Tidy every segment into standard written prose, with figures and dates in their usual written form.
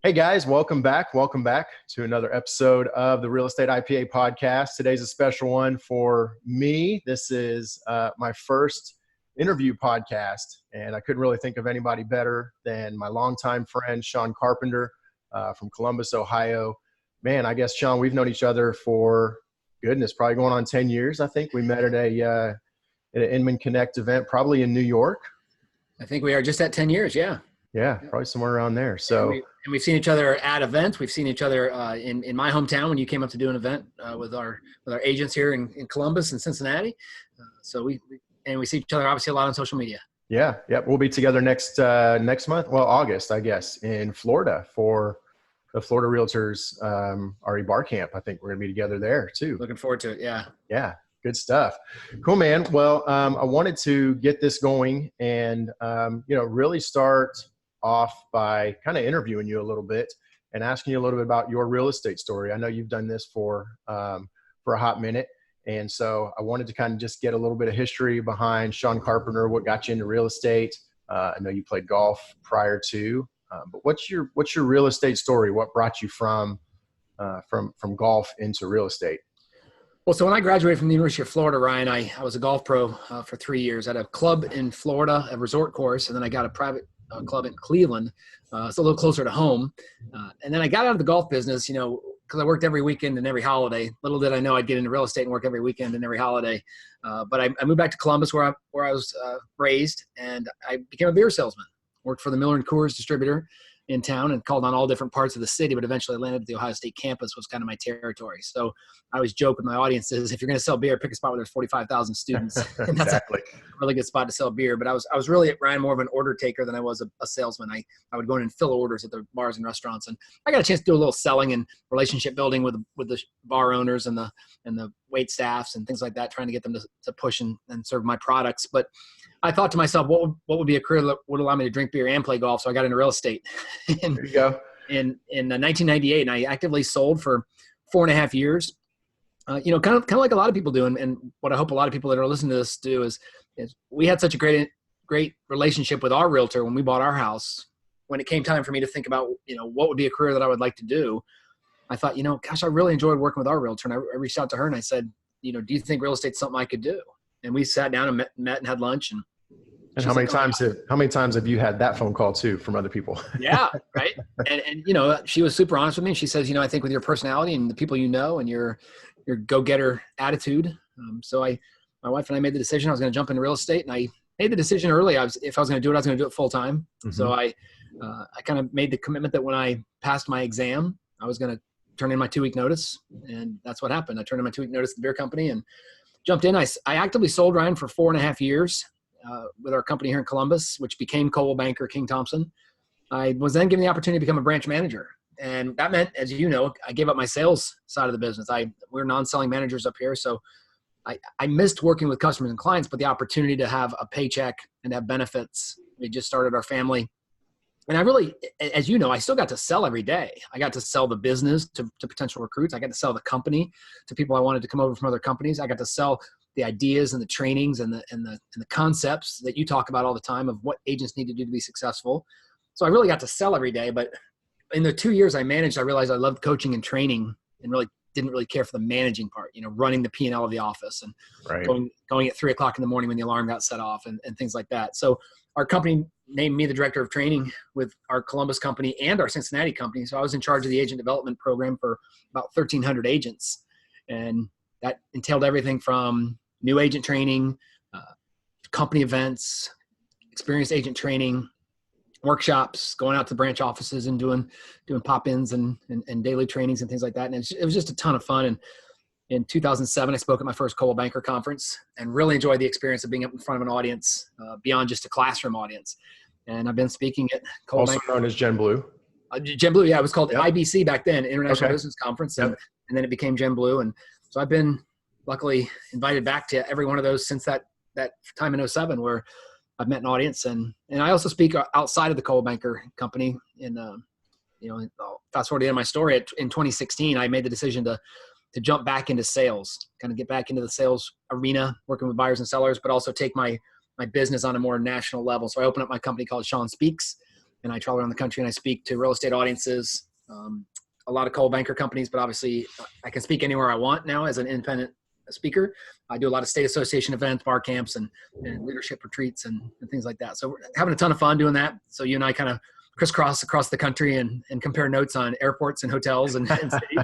Hey guys, welcome back. Welcome back to another episode of the Real Estate IPA podcast. Today's a special one for me. This is my first interview podcast, and I couldn't really think of anybody better than my longtime friend, Sean Carpenter from Columbus, Ohio. Man, I guess, Sean, we've known each other for, goodness, probably going on 10 years. I think we met at an Inman Connect event, probably in New York. I think we are just at 10 years, yeah. Yeah, probably somewhere around there. So, and we've seen each other at events. We've seen each other in my hometown when you came up to do an event with our agents here in Columbus and Cincinnati. So we see each other obviously a lot on social media. Yeah. We'll be together next month. Well, August, I guess, in Florida for the Florida Realtors RE Bar Camp. I think we're gonna be together there too. Looking forward to it. Yeah. Yeah. Good stuff. Cool, man. Well, I wanted to get this going and really start off by kind of interviewing you a little bit and asking you a little bit about your real estate story. I know you've done this for a hot minute. And so I wanted to kind of just get a little bit of history behind Sean Carpenter, what got you into real estate. I know you played golf prior to, but what's your real estate story? What brought you from golf into real estate? Well, so when I graduated from the University of Florida, Ryan, I was a golf pro for 3 years. I had a club in Florida, a resort course, and then I got a private club in Cleveland. It's a little closer to home. And then I got out of the golf business, because I worked every weekend and every holiday. Little did I know I'd get into real estate and work every weekend and every holiday. But I moved back to Columbus where I was raised, and I became a beer salesman. Worked for the Miller & Coors distributor in town and called on all different parts of the city, but eventually landed at the Ohio State campus was kind of my territory. So I always joke with my audiences, if you're going to sell beer, pick a spot where there's 45,000 students. And that's Exactly. a really good spot to sell beer. But I was really, Ryan, more of an order taker than I was a salesman. I would go in and fill orders at the bars and restaurants. And I got a chance to do a little selling and relationship building with the bar owners and the wait staffs and things like that, trying to get them to push and serve my products. But I thought to myself, what would be a career that would allow me to drink beer and play golf? So I got into real estate. There you go. In 1998, and I actively sold for 4.5 years. Kind of like a lot of people do, and what I hope a lot of people that are listening to this do is we had such a great relationship with our realtor when we bought our house. When it came time for me to think about what would be a career that I would like to do, I thought, gosh, I really enjoyed working with our realtor, and I reached out to her and I said, do you think real estate's something I could do? And we sat down and met and had lunch. And how many times have you had that phone call too from other people? Yeah. Right. And she was super honest with me. She says, I think with your personality and the people and your go-getter attitude. So my wife and I made the decision I was going to jump into real estate, and I made the decision early. If I was going to do it, I was going to do it full time. Mm-hmm. So I kind of made the commitment that when I passed my exam, I was going to turn in my 2-week notice. And that's what happened. I turned in my 2-week notice to the beer company and jumped in. I actively sold, Ryan, for 4.5 years. With our company here in Columbus, which became Coldwell Banker King Thompson. I was then given the opportunity to become a branch manager. And that meant, as you know, I gave up my sales side of the business. We're non-selling managers up here. So I missed working with customers and clients, but the opportunity to have a paycheck and have benefits. We just started our family. And I really, as you know, I still got to sell every day. I got to sell the business to potential recruits. I got to sell the company to people I wanted to come over from other companies. I got to sell the ideas and the trainings and the concepts that you talk about all the time of what agents need to do to be successful. So I really got to sell every day. But in the 2 years I managed, I realized I loved coaching and training and really didn't really care for the managing part, running the P&L of the office and right. going at 3:00 in the morning when the alarm got set off and things like that. So our company named me the director of training with our Columbus company and our Cincinnati company. So I was in charge of the agent development program for about 1,300 agents. And that entailed everything from new agent training, company events, experienced agent training, workshops, going out to branch offices and doing pop-ins and daily trainings and things like that. And it was just a ton of fun. And in 2007, I spoke at my first Coldwell Banker conference and really enjoyed the experience of being up in front of an audience beyond just a classroom audience. And I've been speaking at Coldwell Banker. Also known as Gen Blue. Gen Blue, yeah. It was called IBC back then, International Business Conference. And then it became Gen Blue. And so I've been luckily invited back to every one of those since that time in 07 where I've met an audience. And I also speak outside of the Coldwell Banker company. Fast forward to the end of my story. In 2016, I made the decision to jump back into sales, kind of get back into the sales arena, working with buyers and sellers, but also take my business on a more national level. So I opened up my company called Sean Speaks. and I travel around the country and I speak to real estate audiences, a lot of cold banker companies, but obviously I can speak anywhere I want now as an independent speaker. I do a lot of state association events, bar camps, and leadership retreats and things like that. So we're having a ton of fun doing that. So you and I kind of crisscross across the country and compare notes on airports and hotels and cities,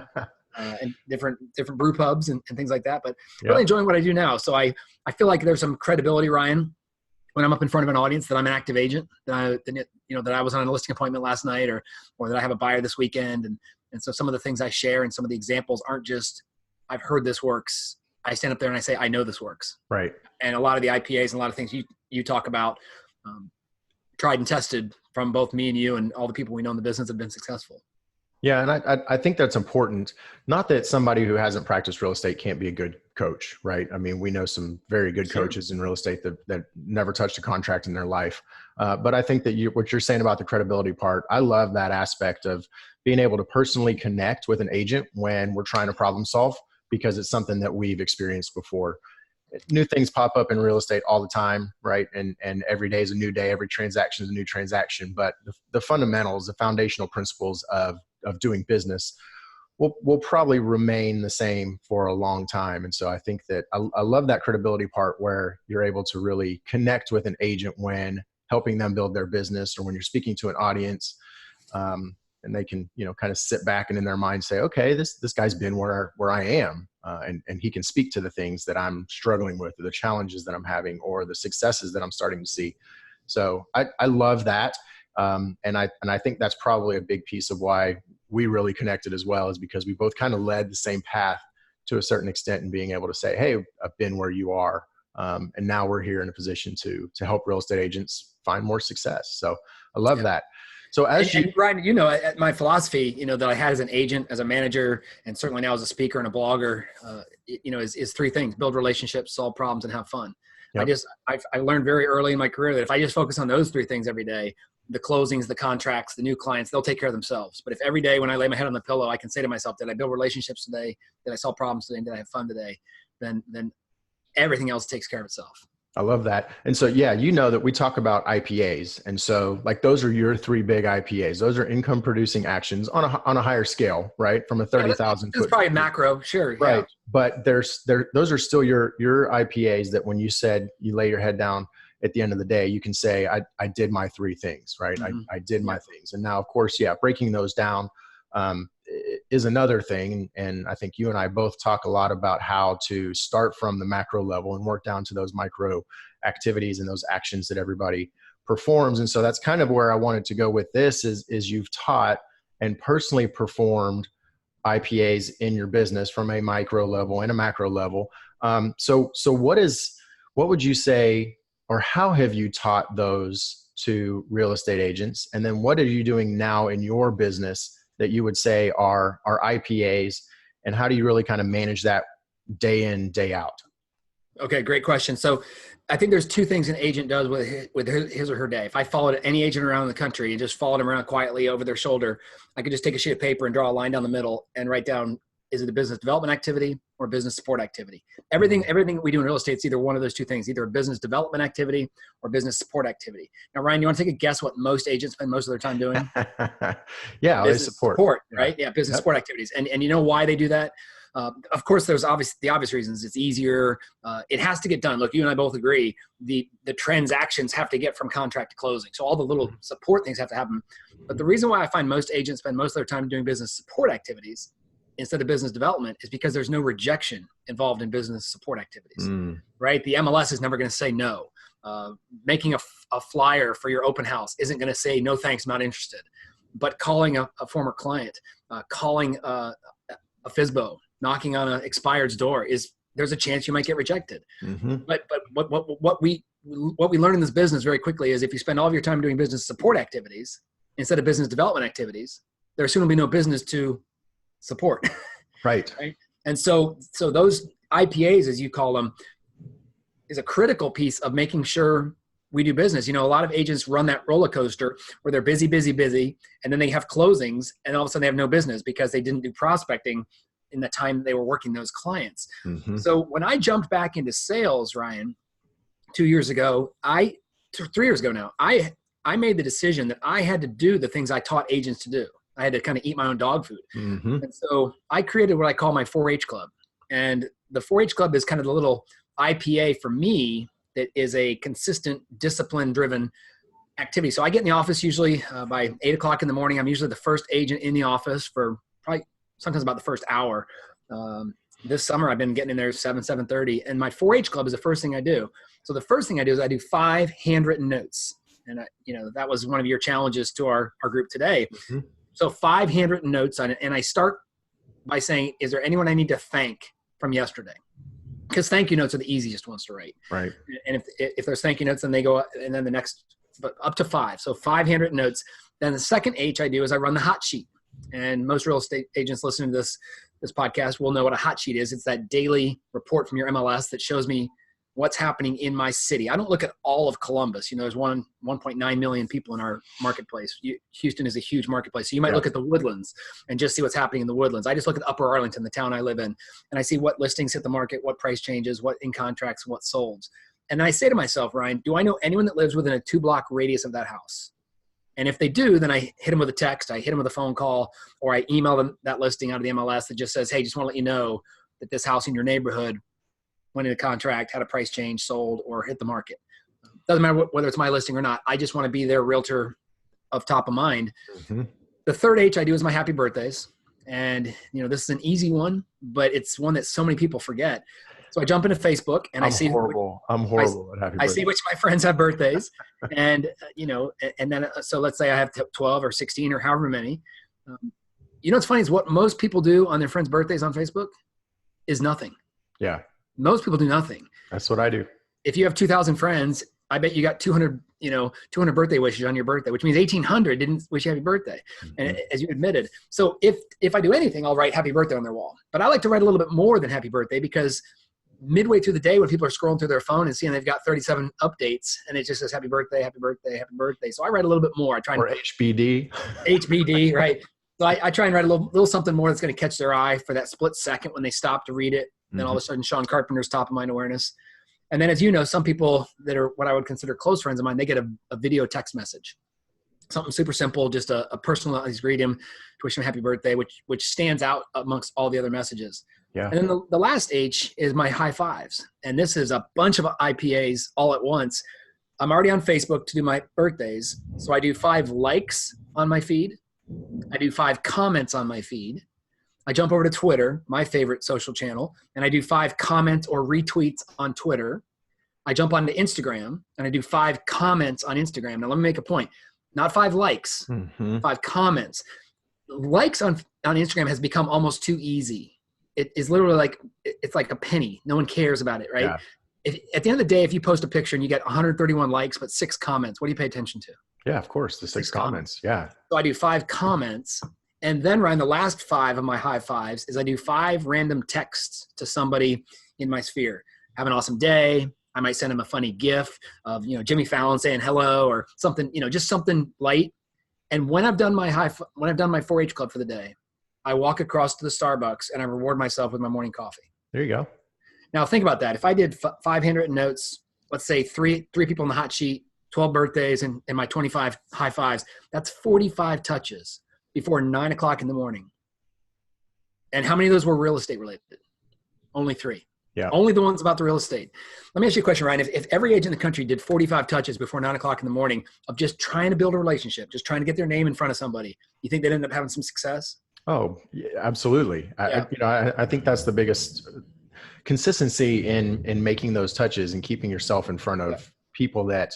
and different brew pubs and things like that. But really enjoying what I do now. So I feel like there's some credibility, Ryan, when I'm up in front of an audience that I'm an active agent, that I was on a listing appointment last night, or that I have a buyer this weekend. And so some of the things I share and some of the examples aren't just, I've heard this works. I stand up there and I say, I know this works. Right. And a lot of the IPAs and a lot of things you talk about, tried and tested from both me and you and all the people we know in the business have been successful. Yeah. And I think that's important. Not that somebody who hasn't practiced real estate can't be a good coach, right? I mean, we know some very good coaches in real estate that never touched a contract in their life. But I think that what you're saying about the credibility part, I love that aspect of being able to personally connect with an agent when we're trying to problem solve, because it's something that we've experienced before. New things pop up in real estate all the time, right? And every day is a new day. Every transaction is a new transaction. But the fundamentals, the foundational principles of doing business will probably remain the same for a long time. And so I think that I love that credibility part where you're able to really connect with an agent when helping them build their business, or when you're speaking to an audience, and they can, kind of sit back and in their mind say, okay, this guy's been where I am. And he can speak to the things that I'm struggling with, or the challenges that I'm having, or the successes that I'm starting to see. So I love that. And I think that's probably a big piece of why we really connected as well, is because we both kind of led the same path to a certain extent, and being able to say, hey, I've been where you are. And now we're here in a position to help real estate agents find more success. So I love that. So and Ryan, my philosophy, that I had as an agent, as a manager, and certainly now as a speaker and a blogger, is three things: build relationships, solve problems, and have fun. Yep. I learned very early in my career that if I just focus on those three things every day, the closings, the contracts, the new clients, they'll take care of themselves. But if every day when I lay my head on the pillow, I can say to myself, did I build relationships today? Did I solve problems today? And did I have fun today? Then everything else takes care of itself. I love that. And so, that we talk about IPAs. And so those are your three big IPAs. Those are income producing actions on a higher scale, right? From a 30,000 foot. It's probably macro. Sure. Right. Yeah. But those are still your IPAs that when you said you lay your head down at the end of the day, you can say, I did my three things, right? Mm-hmm. I did my things. And now, of course, breaking those down is another thing. And I think you and I both talk a lot about how to start from the macro level and work down to those micro activities and those actions that everybody performs. And so that's kind of where I wanted to go with this is you've taught and personally performed IPAs in your business from a micro level and a macro level. So what would you say, or how have you taught those to real estate agents? And then what are you doing now in your business that you would say are IPAs, and how do you really kind of manage that day in, day out? Okay, great question. So I think there's two things an agent does with his or her day. If I followed any agent around the country and just followed them around quietly over their shoulder, I could just take a sheet of paper and draw a line down the middle and write down, is it a business development activity or business support activity? Everything we do in real estate is either one of those two things, either a business development activity or business support activity. Now, Ryan, you want to take a guess what most agents spend most of their time doing? Business support, right? Yeah, business support activities. And you know why they do that? Of course, there's the obvious reasons. It's easier. It has to get done. Look, you and I both agree. The transactions have to get from contract to closing. So all the little support things have to happen. But the reason why I find most agents spend most of their time doing business support activities instead of business development is because there's no rejection involved in business support activities, right? The MLS is never going to say no. Making a flyer for your open house isn't going to say, no, thanks, not interested. But calling a former client, calling a FSBO, knocking on an expired's door, there's a chance you might get rejected. Mm-hmm. But what we learn in this business very quickly is if you spend all of your time doing business support activities instead of business development activities, there soon will be no business to support. Right. And so those IPAs, as you call them, is a critical piece of making sure we do business. A lot of agents run that roller coaster where they're busy, and then they have closings and all of a sudden they have no business because they didn't do prospecting in the time they were working those clients. Mm-hmm. So when I jumped back into sales, Ryan, 3 years ago now, I I made the decision that I had to do the things I taught agents to do. I had to kind of eat my own dog food. Mm-hmm. And so I created what I call my 4-H club. And the 4-H club is kind of the little IPA for me that is a consistent, discipline-driven activity. So I get in the office usually by 8 o'clock in the morning. I'm usually the first agent in the office for probably sometimes about the first hour. This summer I've been getting in there 7:30. And my 4-H club is the first thing I do. So the first thing I do is I do 5 handwritten notes. And that was one of your challenges to our group today. Mm-hmm. So 5 handwritten notes on it. And I start by saying, is there anyone I need to thank from yesterday? Because thank you notes are the easiest ones to write. Right. And if there's thank you notes, then they go, and then the next, but up to 5. So 5 handwritten notes. Then the second H I do is I run the hot sheet. And most real estate agents listening to this podcast will know what a hot sheet is. It's that daily report from your MLS that shows me what's happening in my city. I don't look at all of Columbus. There's 1.9 million people in our marketplace. Houston is a huge marketplace. So you might look at the Woodlands and just see what's happening in the Woodlands. I just look at Upper Arlington, the town I live in, and I see what listings hit the market, what price changes, what in contracts, what sold. And I say to myself, Ryan, do I know anyone that lives within a 2-block radius of that house? And if they do, then I hit them with a text, I hit them with a phone call, or I email them that listing out of the MLS that just says, hey, just want to let you know that this house in your neighborhood went into contract, had a price change, sold, or hit the market. Doesn't matter whether it's my listing or not. I just want to be their realtor of top of mind. Mm-hmm. The third H I do is my happy birthdays. And, this is an easy one, but it's one that so many people forget. So I jump into Facebook and I'm horrible at happy birthdays. I see which of my friends have birthdays. And, and then, so let's say I have 12 or 16 or however many. What's funny is what most people do on their friends' birthdays on Facebook is nothing. Yeah. Most people do nothing. That's what I do. If you have 2,000 friends, I bet you got 200 birthday wishes on your birthday, which means 1,800 didn't wish you happy birthday. Mm-hmm. And as you admitted. So if I do anything, I'll write happy birthday on their wall. But I like to write a little bit more than happy birthday because midway through the day when people are scrolling through their phone and seeing they've got 37 updates and it just says happy birthday, happy birthday, happy birthday. So I write a little bit more. I try or HBD. HBD, right. So I try and write a little something more that's going to catch their eye for that split second when they stop to read it. And then all of a sudden Sean Carpenter's top of mind awareness. And then as you know, some people that are what I would consider close friends of mine, they get a video text message. Something super simple, just a personalized greeting to wish them happy birthday, which stands out amongst all the other messages. Yeah. And then the last H is my high fives. And this is a bunch of IPAs all at once. I'm already on Facebook to do my birthdays. So I do 5 likes on my feed. I do 5 comments on my feed. I jump over to Twitter, my favorite social channel, and I do 5 comments or retweets on Twitter. I jump onto Instagram and I do 5 comments on Instagram. Now let me make a point. Not 5 likes, 5 comments. Likes on Instagram has become almost too easy. It is literally it's like a penny. No one cares about it, right? Yeah. At the end of the day, if you post a picture and you get 131 likes but 6 comments, what do you pay attention to? Yeah, of course, the 6 comments. Yeah. So I do 5 comments. And then, Ryan, the last 5 of my high fives is I do 5 random texts to somebody in my sphere. Have an awesome day. I might send them a funny GIF of, Jimmy Fallon saying hello or something, just something light. And when I've done my 4-H club for the day, I walk across to the Starbucks and I reward myself with my morning coffee. There you go. Now think about that. If I did 5 handwritten notes, let's say three people on the hot sheet, 12 birthdays and my 25 high fives, that's 45 touches before 9 o'clock in the morning. And how many of those were real estate related? Only 3. Yeah. Only the ones about the real estate. Let me ask you a question, Ryan. If every agent in the country did 45 touches before 9 o'clock in the morning of just trying to build a relationship, just trying to get their name in front of somebody, you think they'd end up having some success? Oh, yeah, absolutely. Yeah. I think that's the biggest consistency in making those touches and keeping yourself in front of people that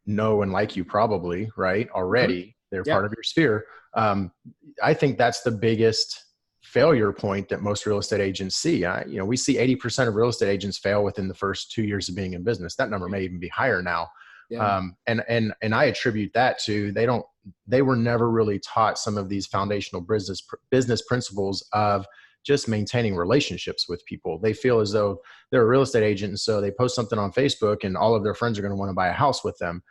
know and like you probably, right? Already. They're part of your sphere. I think that's the biggest failure point that most real estate agents see. We see 80% of real estate agents fail within the first 2 years of being in business. That number may even be higher now. Yeah. And I attribute that to they were never really taught some of these foundational business principles of just maintaining relationships with people. They feel as though they're a real estate agent, and so they post something on Facebook and all of their friends are going to want to buy a house with them.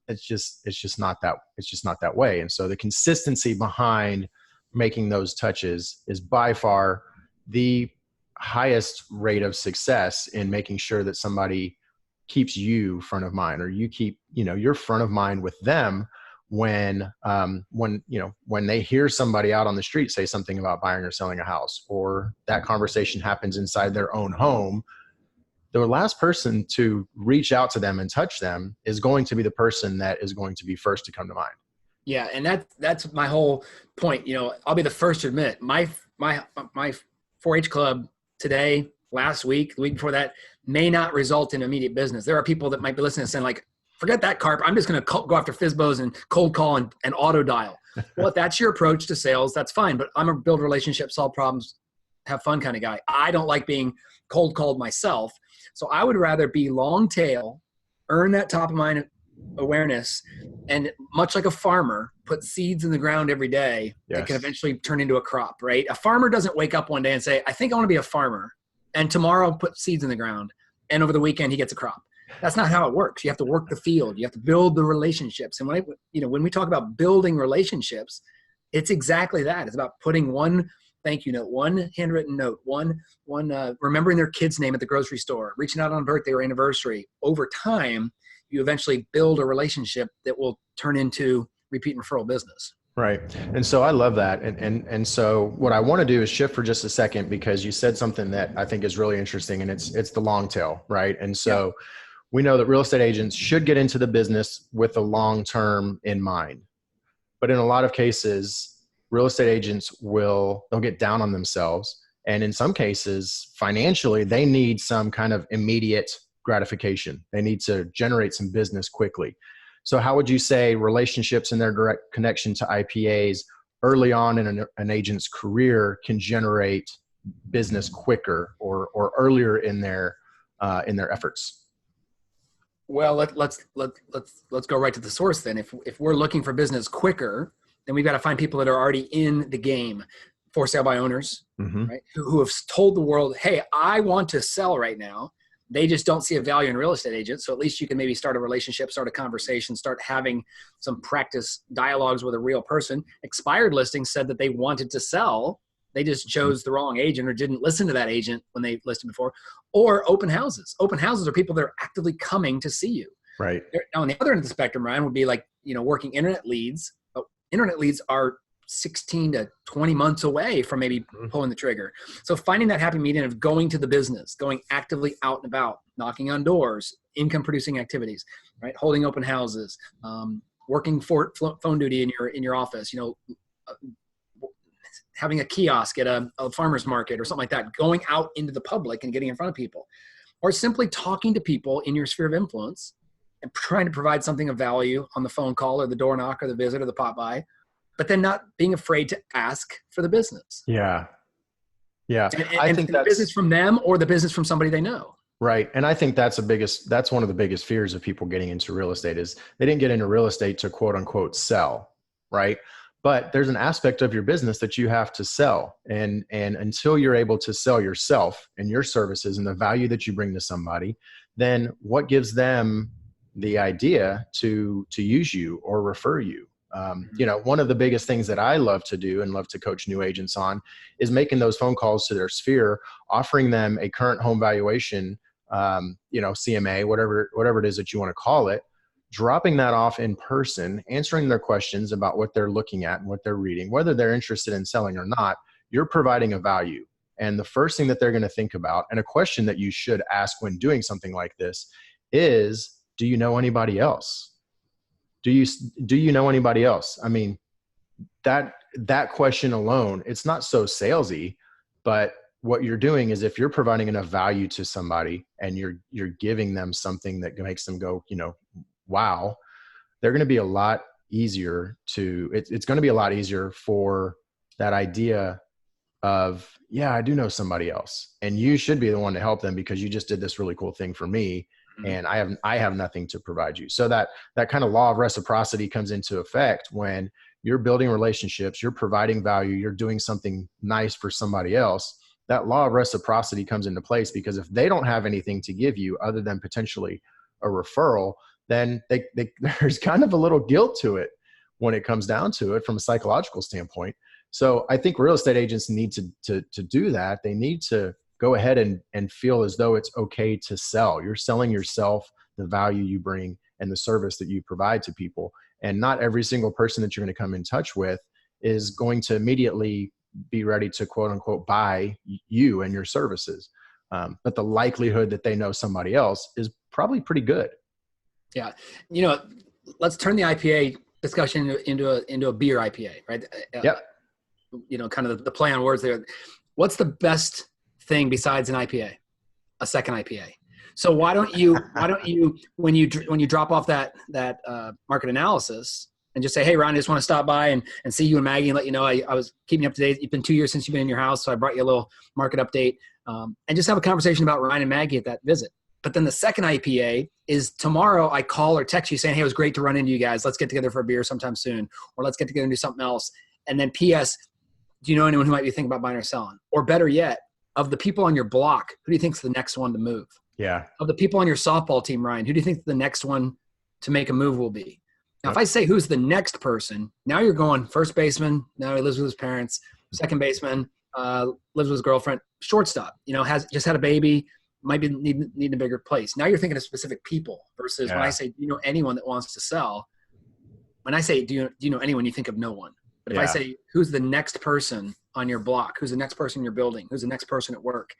It's just not that way. And so the consistency behind making those touches is by far the highest rate of success in making sure that somebody keeps you front of mind, or you keep, you're front of mind with them when they hear somebody out on the street say something about buying or selling a house, or that conversation happens inside their own home. The last person to reach out to them and touch them is going to be the person that is going to be first to come to mind. Yeah. And that's my whole point. I'll be the first to admit my 4-H club today, last week, the week before that, may not result in immediate business. There are people that might be listening and saying like, forget that, Carp. I'm just going to go after FSBOs and cold call and auto dial. Well, if that's your approach to sales, that's fine. But I'm a build relationships, solve problems, have fun kind of guy. I don't like being cold called myself. So I would rather be long tail, earn that top of mind awareness, and much like a farmer, put seeds in the ground every day that can eventually turn into a crop, right? A farmer doesn't wake up one day and say, I think I want to be a farmer, and tomorrow put seeds in the ground, and over the weekend he gets a crop. That's not how it works. You have to work the field. You have to build the relationships. And when we talk about building relationships, it's exactly that. It's about putting one thank you note, one handwritten note, one remembering their kid's name at the grocery store, reaching out on a birthday or anniversary. Over time, you eventually build a relationship that will turn into repeat and referral business. Right. And so I love that. And so what I want to do is shift for just a second, because you said something that I think is really interesting, and it's the long tail, right? And so we know that real estate agents should get into the business with the long term in mind. But in a lot of cases, real estate agents they'll get down on themselves. And in some cases, financially, they need some kind of immediate gratification. They need to generate some business quickly. So how would you say relationships and their direct connection to IPAs early on in an agent's career can generate business quicker or earlier in their efforts? Well, let's go right to the source then. If we're looking for business quicker, then we've got to find people that are already in the game, for sale by owners, right? Who have told the world, hey, I want to sell right now. They just don't see a value in real estate agents. So at least you can maybe start a relationship, start a conversation, start having some practice dialogues with a real person. Expired listings said that they wanted to sell. They just chose the wrong agent or didn't listen to that agent when they listed before. Or open houses. Open houses are people that are actively coming to see you. Right. Now, on the other end of the spectrum, Ryan, would be like, working internet leads. But internet leads are 16 to 20 months away from maybe pulling the trigger. So finding that happy medium of going to the business, going actively out and about, knocking on doors, income producing activities, right? Holding open houses, working for phone duty in your office, having a kiosk at a farmer's market or something like that, going out into the public and getting in front of people, or simply talking to people in your sphere of influence and trying to provide something of value on the phone call or the door knock or the visit or the pop by, but then not being afraid to ask for the business. Yeah. Yeah. I think that's the business from them or the business from somebody they know. Right. And I think that's one of the biggest fears of people getting into real estate is they didn't get into real estate to quote unquote sell. Right. But there's an aspect of your business that you have to sell. And until you're able to sell yourself and your services and the value that you bring to somebody, then what gives them the idea to use you or refer you? One of the biggest things that I love to do and love to coach new agents on is making those phone calls to their sphere, offering them a current home valuation, CMA, whatever it is that you want to call it, dropping that off in person, answering their questions about what they're looking at and what they're reading, whether they're interested in selling or not. You're providing a value. And the first thing that they're going to think about, and a question that you should ask when doing something like this, is, do you know anybody else? Do you know anybody else? I mean, that question alone, it's not so salesy, but what you're doing is if you're providing enough value to somebody and you're giving them something that makes them go, wow, they're going to be a lot easier it's going to be a lot easier for that idea of, yeah, I do know somebody else, and you should be the one to help them because you just did this really cool thing for me. And I have nothing to provide you. So that kind of law of reciprocity comes into effect when you're building relationships, you're providing value, you're doing something nice for somebody else. That law of reciprocity comes into place, because if they don't have anything to give you other than potentially a referral, then there's kind of a little guilt to it when it comes down to it from a psychological standpoint. So I think real estate agents need to do that. They need to go ahead and feel as though it's okay to sell. You're selling yourself the value you bring and the service that you provide to people. And not every single person that you're going to come in touch with is going to immediately be ready to quote unquote buy you and your services. But the likelihood that they know somebody else is probably pretty good. Yeah. Let's turn the IPA discussion into a beer IPA, right? Yep. Kind of the play on words there. What's the best thing besides an IPA? A second IPA. So why don't you when you drop off that market analysis and just say, hey, Ron, I just want to stop by and see you and Maggie and let you know I was keeping you up to date. It's been 2 years since you've been in your house, so I brought you a little market update, and just have a conversation about Ryan and Maggie at that visit. But then the second IPA is tomorrow I call or text you saying, hey, it was great to run into you guys. Let's get together for a beer sometime soon, or let's get together and do something else. And then PS, do you know anyone who might be thinking about buying or selling? Or better yet, of the people on your block, who do you think is the next one to move? Yeah. Of the people on your softball team, Ryan, who do you think the next one to make a move will be? Now, Yep. if I say who's the next person, now you're going first baseman, now he lives with his parents, second baseman, lives with his girlfriend, shortstop, has just had a baby, might be needing a bigger place. Now you're thinking of specific people versus when I say, do you know anyone that wants to sell? When I say, do you know anyone, you think of no one. But if I say, who's the next person on your block? Who's the next person in your building? Who's the next person at work?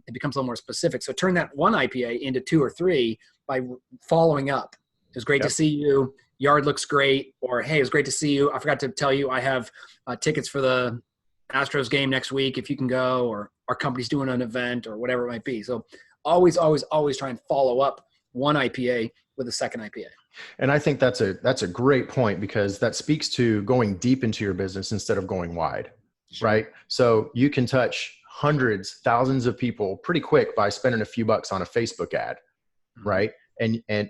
It becomes a little more specific. So turn that one IPA into 2 or 3 by following up. It was great to see you. Yard looks great. Or, hey, it was great to see you. I forgot to tell you I have tickets for the Astros game next week if you can go, or our company's doing an event or whatever it might be. So always try and follow up one IPA with a second IPA. And I think that's a great point, because that speaks to going deep into your business instead of going wide, right? So you can touch hundreds, thousands of people pretty quick by spending a few bucks on a Facebook ad, right?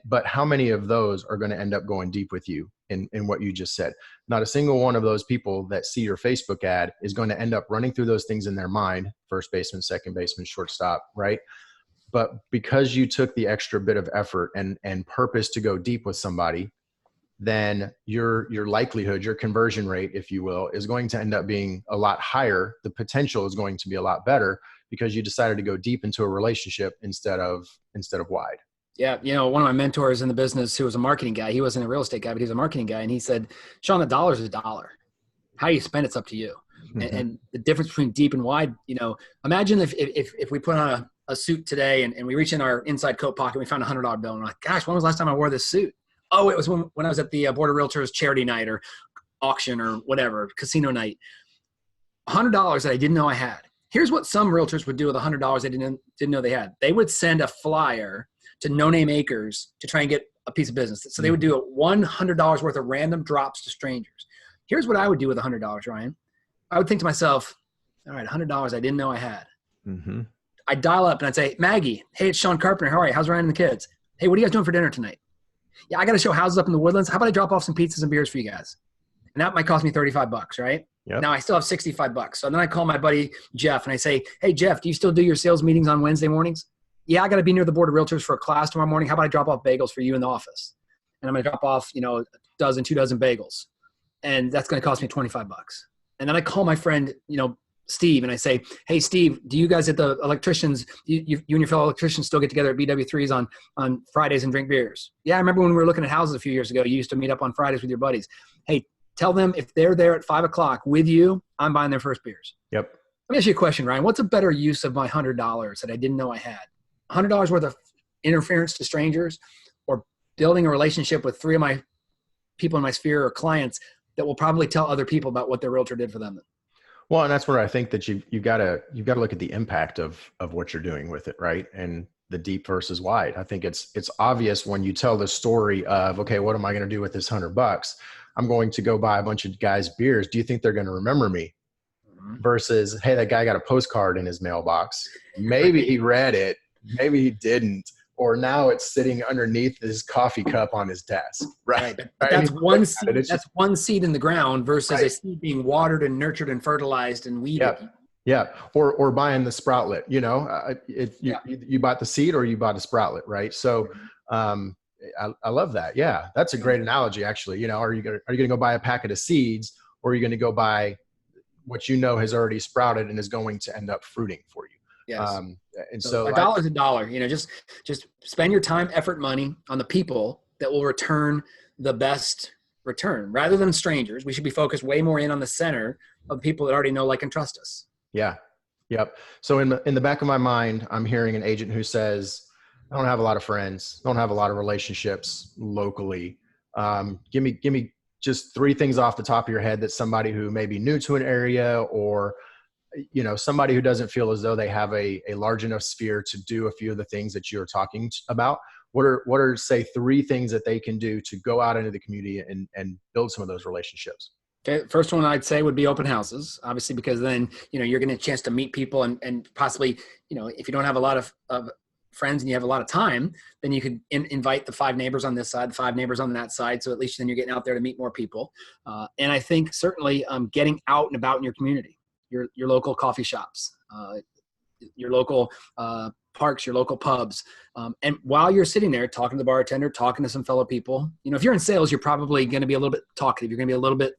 But how many of those are going to end up going deep with you in what you just said? Not a single one of those people that see your Facebook ad is going to end up running through those things in their mind: first baseman, second baseman, shortstop, right? But because you took the extra bit of effort and purpose to go deep with somebody, then your likelihood, your conversion rate, if you will, is going to end up being a lot higher. The potential is going to be a lot better because you decided to go deep into a relationship instead of wide. Yeah. One of my mentors in the business, who was a marketing guy, he wasn't a real estate guy, but he was a marketing guy. And he said, Sean, a dollar is a dollar. How you spend it's up to you. And the difference between deep and wide, imagine if we put on a suit today and we reach in our inside coat pocket, we found $100 bill, and we're like, gosh, when was the last time I wore this suit? Oh, it was when I was at the Board of Realtors charity night or auction or whatever, casino night. $100 that I didn't know I had. Here's what some realtors would do with $100 they didn't know they had. They would send a flyer to No Name Acres to try and get a piece of business. So they would do $100 worth of random drops to strangers. Here's what I would do with $100, Ryan. I would think to myself, all right, $100 I didn't know I had. I'd dial up and I'd say, Maggie, hey, it's Sean Carpenter. How are you? How's Ryan and the kids? Hey, what are you guys doing for dinner tonight? Yeah, I got to show houses up in the Woodlands. How about I drop off some pizzas and beers for you guys? And that might cost me $35, right? Yep. Now I still have $65. So then I call my buddy Jeff and I say, hey, Jeff, do you still do your sales meetings on Wednesday mornings? Yeah, I got to be near the Board of Realtors for a class tomorrow morning. How about I drop off bagels for you in the office? And I'm going to drop off, 2 dozen bagels. And that's going to cost me $25. And then I call my friend, Steve, and I say, hey, Steve, do you guys at the electricians, you and your fellow electricians still get together at BW3s on Fridays and drink beers? Yeah, I remember when we were looking at houses a few years ago, you used to meet up on Fridays with your buddies. Hey, tell them if they're there at 5 o'clock with you, I'm buying their first beers. Yep. Let me ask you a question, Ryan. What's a better use of my $100 that I didn't know I had? $100 worth of interference to strangers, or building a relationship with 3 of my people in my sphere or clients that will probably tell other people about what their realtor did for them? Well, and that's where I think that you've got to look at the impact of what you're doing with it, right? And the deep versus wide. I think it's obvious when you tell the story of, okay, what am I going to do with this $100? I'm going to go buy a bunch of guys beers. Do you think they're going to remember me? Versus, hey, that guy got a postcard in his mailbox. Maybe he read it, maybe he didn't, or now it's sitting underneath his coffee cup on his desk, right? That's one seed. That's one seed in the ground versus a seed being watered and nurtured and fertilized and weeded. Yeah. Or buying the sproutlet, you bought the seed or you bought a sproutlet, right? So, I love that. Yeah. That's a great analogy, actually. Are you going to go buy a packet of seeds, or are you going to go buy what has already sprouted and is going to end up fruiting for you? Yes. And So so a dollar is a dollar, just spend your time, effort, money on the people that will return the best return rather than strangers. We should be focused way more in on the center of people that already know, like, and trust us. yeah. Yep. So in the back of my mind, I'm hearing an agent who says, I don't have a lot of friends, don't have a lot of relationships locally. Give me just three things off the top of your head that somebody who may be new to an area, or somebody who doesn't feel as though they have a large enough sphere to do a few of the things that you're talking about. What are say three things that they can do to go out into the community and build some of those relationships? Okay, first one I'd say would be open houses, obviously, because then, you're getting a chance to meet people and possibly, if you don't have a lot of friends and you have a lot of time, then you could invite the 5 neighbors on this side, the 5 neighbors on that side. So at least then you're getting out there to meet more people. And I think certainly getting out and about in your community, your local coffee shops, your local parks, your local pubs. And while you're sitting there talking to the bartender, talking to some fellow people, if you're in sales, you're probably going to be a little bit talkative. You're going to be a little bit,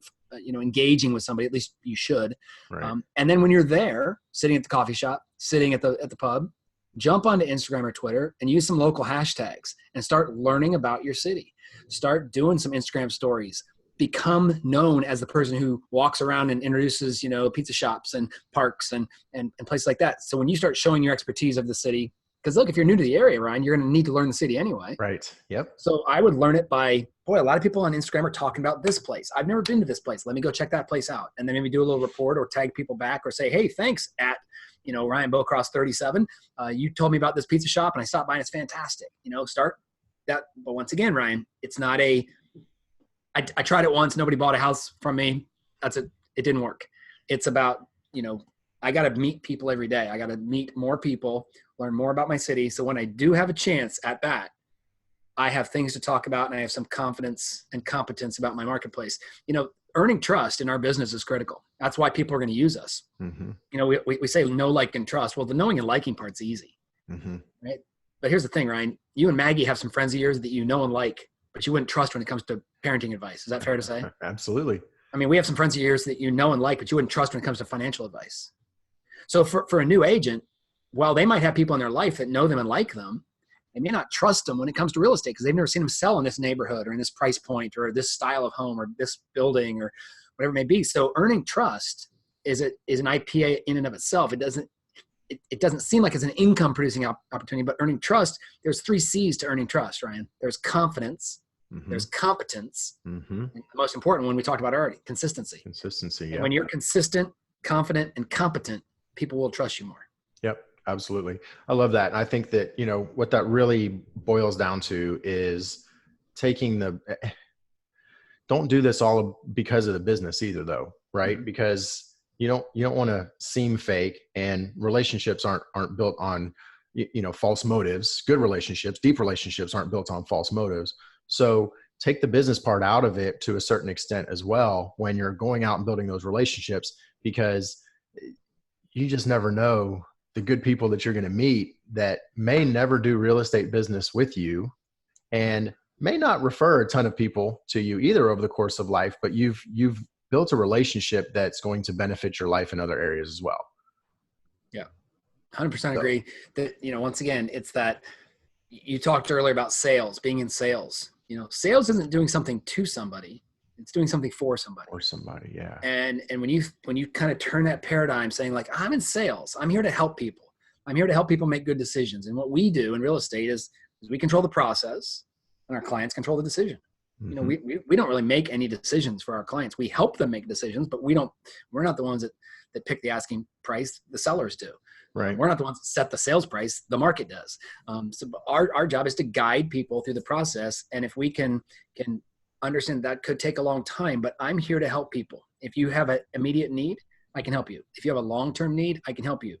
engaging with somebody, at least you should. Right. And then when you're there, sitting at the coffee shop, sitting at the pub, jump onto Instagram or Twitter and use some local hashtags and start learning about your city. Start doing some Instagram stories. Become known as the person who walks around and introduces, pizza shops and parks and places like that. So when you start showing your expertise of the city, because look, if you're new to the area, Ryan, you're going to need to learn the city anyway. Right. Yep. So I would learn it by, a lot of people on Instagram are talking about this place. I've never been to this place. Let me go check that place out. And then maybe do a little report or tag people back or say, hey, thanks at, Ryan Bowcross 37. You told me about this pizza shop and I stopped by and it's fantastic. Start that. But once again, Ryan, it's not I tried it once. Nobody bought a house from me. That's it. It didn't work. It's about, I got to meet people every day. I got to meet more people, learn more about my city. So when I do have a chance at that, I have things to talk about and I have some confidence and competence about my marketplace. Earning trust in our business is critical. That's why people are going to use us. Mm-hmm. We say know, like, and trust. Well, the knowing and liking part's easy, right? But here's the thing, Ryan. You and Maggie have some friends of yours that you know and like, but you wouldn't trust when it comes to parenting advice. Is that fair to say? Absolutely. I mean, we have some friends of yours that you know and like, but you wouldn't trust when it comes to financial advice. So for a new agent, while they might have people in their life that know them and like them, they may not trust them when it comes to real estate because they've never seen them sell in this neighborhood or in this price point or this style of home or this building or whatever it may be. So earning trust is an IPA in and of itself. It doesn't seem like it's an income producing opportunity, but earning trust, there's 3 C's to earning trust, Ryan. There's confidence, there's competence, and the most important one we talked about already, consistency. Consistency, yeah. And when you're consistent, confident, and competent, people will trust you more. Yep, absolutely. I love that. And I think that, what that really boils down to is don't do this all because of the business either though, right? Mm-hmm. Because you don't want to seem fake, and relationships aren't built on, false motives. Good relationships, deep relationships aren't built on false motives. So take the business part out of it to a certain extent as well when you're going out and building those relationships, because you just never know the good people that you're going to meet that may never do real estate business with you and may not refer a ton of people to you either over the course of life, but you've built a relationship that's going to benefit your life in other areas as well. Yeah. 100% agree that, once again, it's that you talked earlier about sales, being in sales. Sales isn't doing something to somebody. It's doing something for somebody. For somebody, yeah. And when you kind of turn that paradigm saying like, I'm in sales, I'm here to help people. I'm here to help people make good decisions. And what we do in real estate is we control the process and our clients control the decision. Mm-hmm. We don't really make any decisions for our clients. We help them make decisions, but we're not the ones that pick the asking price. The sellers do. Right. We're not the ones that set the sales price. The market does. So our job is to guide people through the process. And if we can understand that could take a long time, but I'm here to help people. If you have an immediate need, I can help you. If you have a long-term need, I can help you.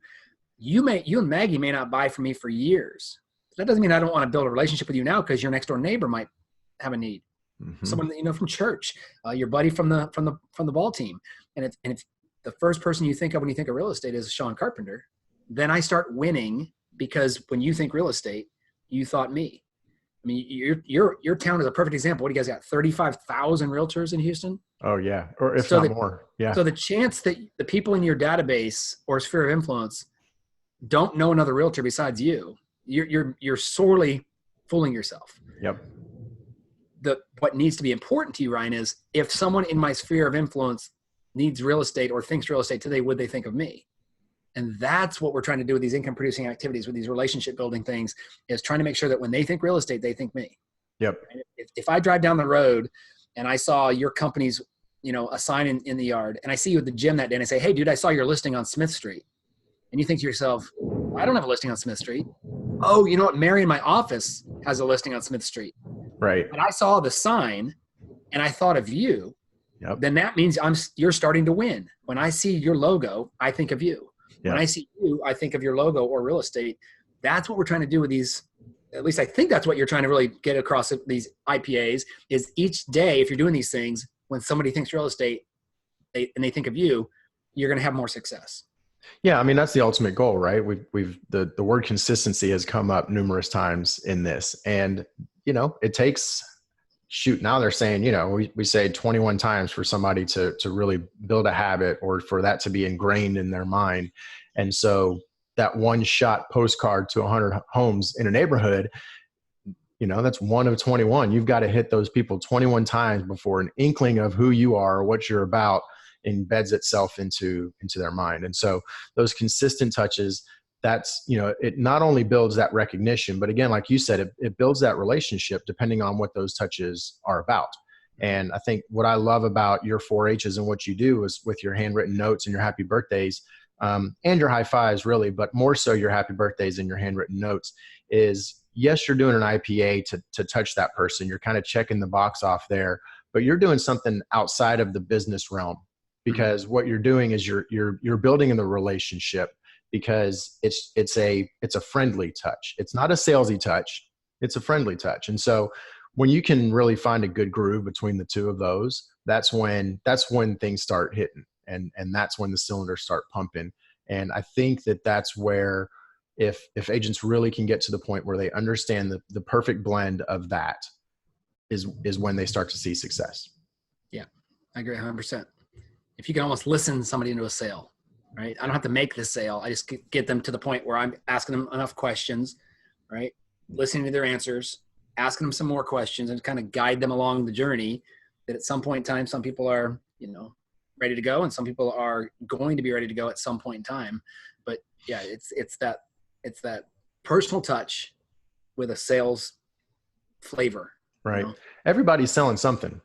You and Maggie may not buy from me for years. That doesn't mean I don't want to build a relationship with you now, because your next door neighbor might have a need. Mm-hmm. Someone that you know from church, your buddy from the ball team. And if the first person you think of when you think of real estate is Sean Carpenter, then I start winning, because when you think real estate, you thought me. I mean, your town is a perfect example. What do you guys got? 35,000 realtors in Houston? Oh yeah. Or if not more. Yeah. So the chance that the people in your database or sphere of influence don't know another realtor besides you, you're sorely fooling yourself. Yep. What needs to be important to you, Ryan, is if someone in my sphere of influence needs real estate or thinks real estate today, would they think of me? And that's what we're trying to do with these income producing activities, with these relationship building things, is trying to make sure that when they think real estate, they think me. Yep. If I drive down the road and I saw your company's, a sign in the yard, and I see you at the gym that day and I say, hey dude, I saw your listing on Smith Street. And you think to yourself, I don't have a listing on Smith Street. Oh, you know what? Mary in my office has a listing on Smith Street. Right. But I saw the sign and I thought of you. Yep. Then that means you're starting to win. When I see your logo, I think of you. Yep. When I see you, I think of your logo or real estate. That's what we're trying to do with these. At least I think that's what you're trying to really get across these IPAs, is each day, if you're doing these things, when somebody thinks real estate and they think of you, you're going to have more success. Yeah. I mean, that's the ultimate goal, right? The word consistency has come up numerous times in this, and, it takes, now they're saying, we say 21 times for somebody to really build a habit, or for that to be ingrained in their mind. And so that one shot postcard to 100 homes in a neighborhood, that's one of 21. You've got to hit those people 21 times before an inkling of who you are, or what you're about, embeds itself into their mind. And so those consistent touches, that's, it not only builds that recognition, but again, like you said, it builds that relationship depending on what those touches are about. And I think what I love about your 4-H's and what you do is with your handwritten notes and your happy birthdays, and your high fives really, but more so your happy birthdays and your handwritten notes, is yes, you're doing an IPA to touch that person. You're kind of checking the box off there, but you're doing something outside of the business realm, because what you're doing is you're building in the relationship, because it's a friendly touch. It's not a salesy touch. It's a friendly touch. And so when you can really find a good groove between the two of those, that's when things start hitting, and that's when the cylinders start pumping. And I think that's where, if agents really can get to the point where they understand the perfect blend of that, is when they start to see success. Yeah, I agree 100%. If you can almost listen somebody into a sale, right? I don't have to make the sale. I just get them to the point where I'm asking them enough questions, right? Listening to their answers, asking them some more questions, and kind of guide them along the journey, that at some point in time, some people are, ready to go, and some people are going to be ready to go at some point in time. But yeah, it's that personal touch with a sales flavor. Right. Everybody's selling something.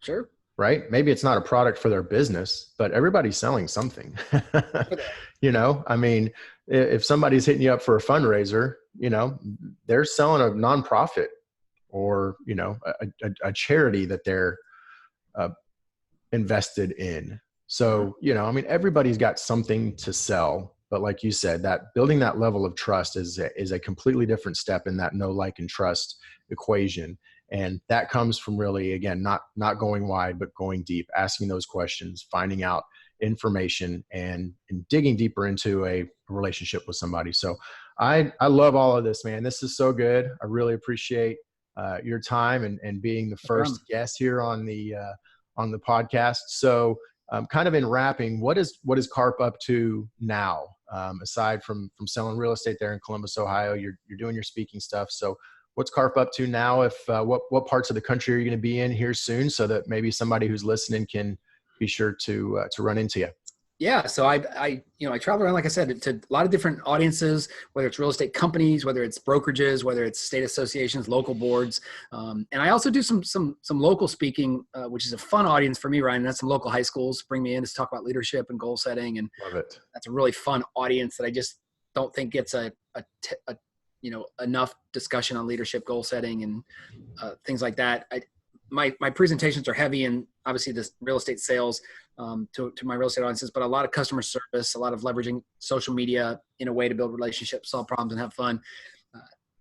Sure. Right? Maybe it's not a product for their business, but everybody's selling something. I mean, if somebody's hitting you up for a fundraiser, they're selling a nonprofit, or, a charity that they're invested in. So, I mean, everybody's got something to sell, but like you said, that building that level of trust is a completely different step in that know, like, and trust equation. And that comes from really, again, not going wide, but going deep, asking those questions, finding out information, and digging deeper into a relationship with somebody. So I love all of this, man. This is so good. I really appreciate your time and being the first guest here on the podcast. So kind of in wrapping, what is Carp up to now? Aside from selling real estate there in Columbus, Ohio, you're doing your speaking stuff. So what's Carp up to now? If what parts of the country are you going to be in here soon, so that maybe somebody who's listening can be sure to run into you? Yeah. So I travel around, like I said, to a lot of different audiences, whether it's real estate companies, whether it's brokerages, whether it's state associations, local boards. And I also do some local speaking, which is a fun audience for me, Ryan. That's some local high schools bring me in to talk about leadership and goal setting. And love it. That's a really fun audience that I just don't think gets enough discussion on leadership, goal setting, and things like that. My presentations are heavy in obviously this real estate sales to my real estate audiences, but a lot of customer service, a lot of leveraging social media in a way to build relationships, solve problems, and have fun.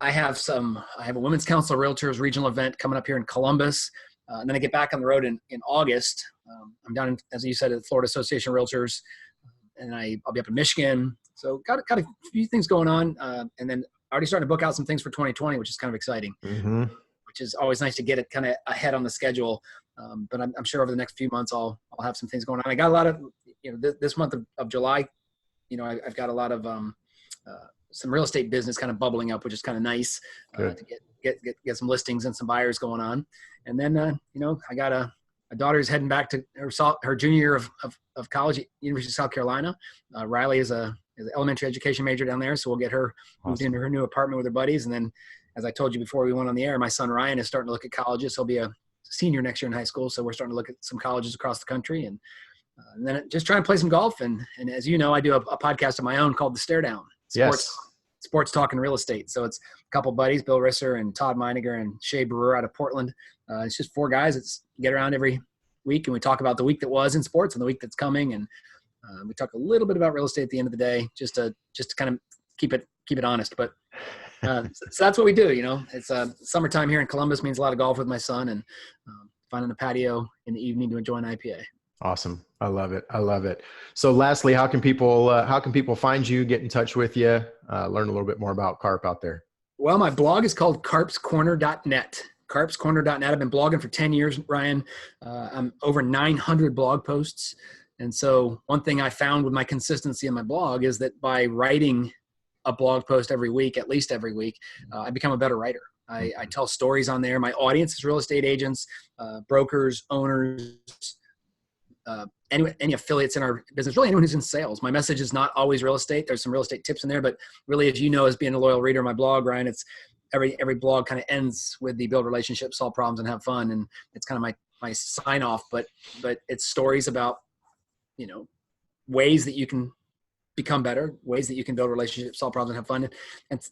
I have a women's council of realtors regional event coming up here in Columbus. And then I get back on the road in August. I'm down in, as you said, at the Florida Association of Realtors, and I'll be up in Michigan. So got a few things going on. And then already starting to book out some things for 2020, which is kind of exciting, which is always nice to get it kind of ahead on the schedule. But I'm sure over the next few months, I'll have some things going on. I got a lot of, this month of July, I've got a lot of some real estate business kind of bubbling up, which is kind of nice to get some listings and some buyers going on. And then, I got a daughter who's heading back to her junior year of college at University of South Carolina. Riley is an elementary education major down there. So we'll get her moved into her new apartment with her buddies. And then, as I told you before we went on the air, my son Ryan is starting to look at colleges. He'll be a senior next year in high school. So we're starting to look at some colleges across the country, and then just trying to play some golf. And as you know, I do a podcast of my own called The Stare Down. Sports talk and real estate. So it's a couple buddies, Bill Risser and Todd Meiniger and Shea Brewer out of Portland. It's just 4 guys that get around every week, and we talk about the week that was in sports and the week that's coming. And we talk a little bit about real estate at the end of the day, just to kind of keep it honest. But so that's what we do. It's summertime here in Columbus, means a lot of golf with my son, and finding a patio in the evening to enjoy an IPA. Awesome. I love it. So lastly, how can people find you, get in touch with you, learn a little bit more about Carp out there? Well, my blog is called carpscorner.net. Carpscorner.net. I've been blogging for 10 years, Ryan. I'm over 900 blog posts. And so one thing I found with my consistency in my blog is that by writing a blog post every week, at least every week, I become a better writer. I tell stories on there. My audience is real estate agents, brokers, owners, any affiliates in our business, really anyone who's in sales. My message is not always real estate. There's some real estate tips in there, but really, as you know, as being a loyal reader of my blog, Ryan, it's every blog kind of ends with the build relationships, solve problems, and have fun. And it's kind of my sign off, but it's stories about, ways that you can become better, ways that you can build relationships, solve problems, and have fun.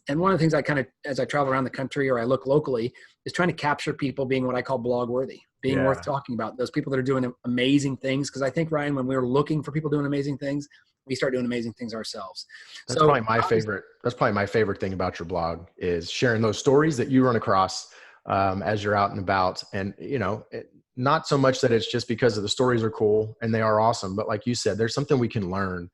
And one of the things I kind of, as I travel around the country or I look locally, is trying to capture people being what I call blog worthy, being worth talking about. Those people that are doing amazing things. Because I think, Ryan, when we're looking for people doing amazing things, we start doing amazing things ourselves. That's probably my favorite. That's probably my favorite thing about your blog is sharing those stories that you run across as you're out and about. And, not so much that it's just because of the stories are cool and they are awesome, but like you said, there's something we can learn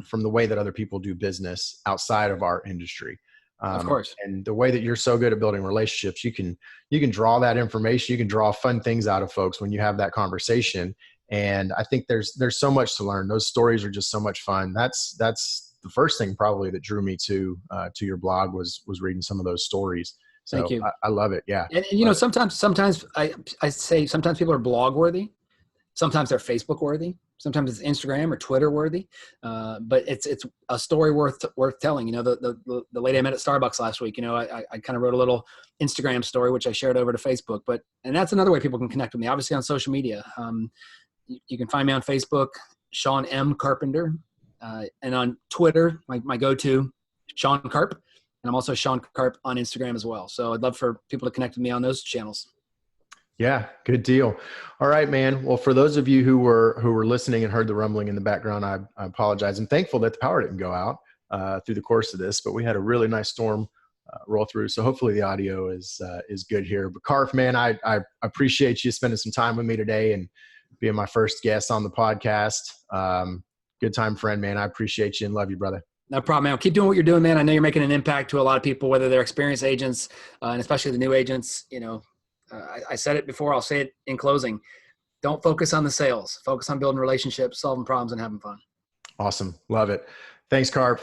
from the way that other people do business outside of our industry. Of course. And the way that you're so good at building relationships, you can draw that information. You can draw fun things out of folks when you have that conversation. And I think there's so much to learn. Those stories are just so much fun. That's the first thing probably that drew me to your blog was reading some of those stories. So Thank you. I love it. Yeah. And sometimes I say sometimes people are blog worthy. Sometimes they're Facebook worthy. Sometimes it's Instagram or Twitter worthy. But it's a story worth telling. The lady I met at Starbucks last week, I kind of wrote a little Instagram story, which I shared over to Facebook, and that's another way people can connect with me, obviously on social media. You can find me on Facebook, Sean M. Carpenter, and on Twitter, my go-to, Sean Carp. And I'm also Sean Carp on Instagram as well. So I'd love for people to connect with me on those channels. Yeah, good deal. All right, man. Well, for those of you who were listening and heard the rumbling in the background, I apologize. I'm thankful that the power didn't go out through the course of this, but we had a really nice storm roll through. So hopefully the audio is good here. But Carp, man, I appreciate you spending some time with me today and being my first guest on the podcast. Good time, friend, man. I appreciate you and love you, brother. No problem, man. Keep doing what you're doing, man. I know you're making an impact to a lot of people, whether they're experienced agents and especially the new agents. I said it before. I'll say it in closing. Don't focus on the sales. Focus on building relationships, solving problems, and having fun. Awesome. Love it. Thanks, Carp.